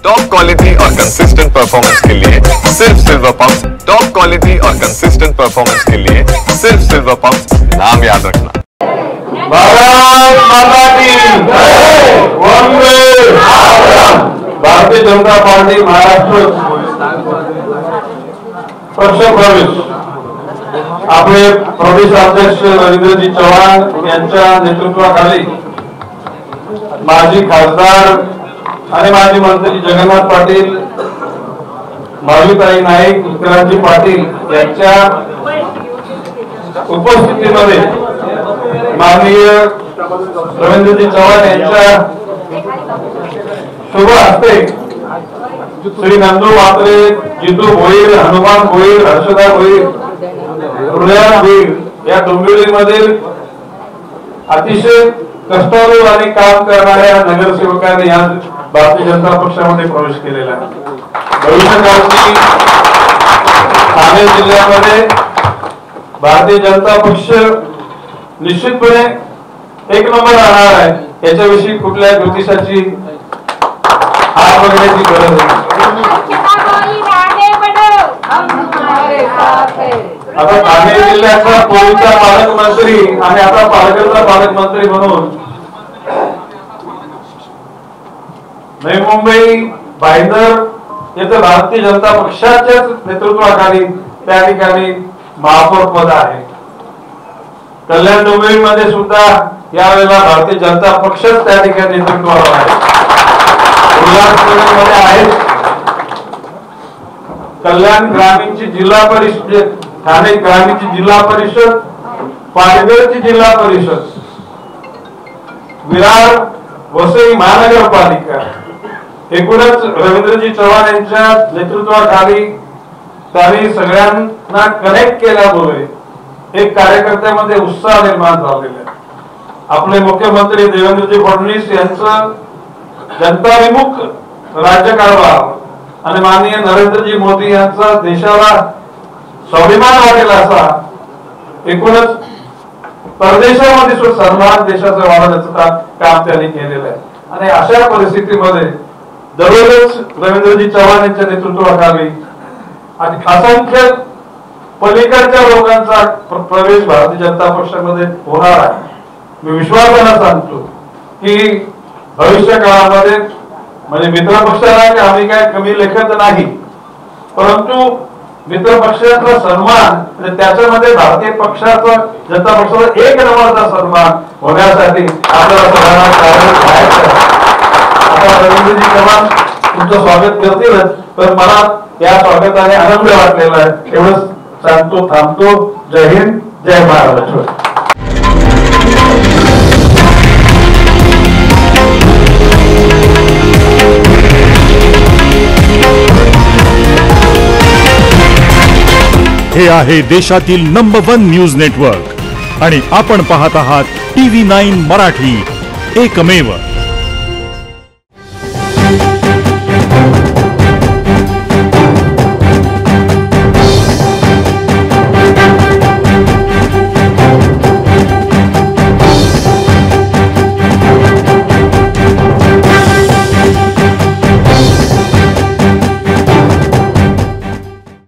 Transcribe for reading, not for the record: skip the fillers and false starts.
Top quality और consistent performance के लिए सिर्फ सिल्वर पंप्स। टॉप क्वालिटी और कंसिस्टेंट परफॉर्मेंस के लिए सिर्फ सिल्वर पंप्स, नाम याद रखना। भारत माता की जय, वंदे मातरम। भारतीय जनता पार्टी महाराष्ट्र पक्ष प्रवेश आपले प्रदेश अध्यक्ष रवींद्रजी चव्हाण यांच्या नेतृत्वाखाली माजी खासदार आणि माजी मंत्री जगन्नाथ पाटील, माधुताई नाईक, उत्क्रांती पाटील यांच्या उपस्थितीमध्ये माननीय रवींद्रजी चव्हाण यांच्या शुभ हस्ते श्री नंदू म्हात्रे, जितू भोईर, हनुमान भोईर, हर्षदा भोईर, हृदया भोईर या डोंबिवलीमधील अतिशय कष्टाळू आणि काम करणाऱ्या नगरसेवकांनी आज भारतीय जनता पक्षामध्ये प्रवेश केलेला आहे। भविष्यकाळी ठाणे जिल्ह्यामध्ये भारतीय जनता पक्ष निश्चितपणे एक नंबर राहणार आहे, याच्याविषयी कुठल्या ज्योतिषाची हात बघण्याची गरज नाही। आता ठाणे जिल्ह्याचा पूर्वीचा पालकमंत्री आणि आता पालघरचा पालकमंत्री म्हणून नवी मुंबई भाईंदर येथे भारतीय जनता पक्षाच्याच नेतृत्वाखाली त्या ठिकाणी महापौर पद आहे। कल्याण डोंबिवलीमध्ये सुद्धा यावेळेला भारतीय जनता पक्षच त्या ठिकाणी नेतृत्वावर आहे। उल्हासनगरमध्ये आहे कल्याण ग्रामीणची जिल्हा परिषद, ठाणे ग्रामीणची जिल्हा परिषद, पालघरची जिल्हा परिषद, विरार वसई महानगरपालिका, एकूणच रवींद्रजी चव्हाण यांच्या नेतृत्वाखाली त्यांनी सगळ्यांना कनेक्ट केल्यामुळे एक कार्यकर्त्यामध्ये उत्साह निर्माण झालेला आहे। आपले मुख्यमंत्री देवेंद्रजी फडणवीस यांचं जनताभिमुख राज्यकारभार आणि माननीय नरेंद्रजी मोदी यांचा देशाला स्वाभिमान वाटेल असा एकूणच परदेशामध्ये सुद्धा सन्मान देशाचा वाढवण्याचं काम त्यांनी केलेलं आहे। आणि अशा परिस्थितीमध्ये दररोजच रवींद्रजी चव्हाण यांच्या नेतृत्वाखाली आणि असंख्य पलीकडच्या लोकांचा प्रवेश भारतीय जनता पक्षामध्ये होणार आहे। मी विश्वासाने सांगतो की भविष्य काळामध्ये म्हणजे मित्र पक्षाला आम्ही काय कमी लेखत नाही, परंतु मित्र पक्षाचा सन्मान आणि त्याच्यामध्ये भारतीय पक्षाचा जनता पक्षाचा एक नंबरचा सन्मान होण्यासाठी आपल्याला सगळ्यांना कार्यरत राहायचं आहे। आता रवींद्रजी चव्हाण तुमचं स्वागत करतीलच, पण मला या स्वागताने आनंद वाटलेला आहे। एवढंच सांगतो, थांबतो। जय हिंद, जय महाराष्ट्र। हे आहे देशातील नंबर 1 न्यूज नेटवर्क आणि आपण पाहत आहात TV9 मराठी, एकमेव।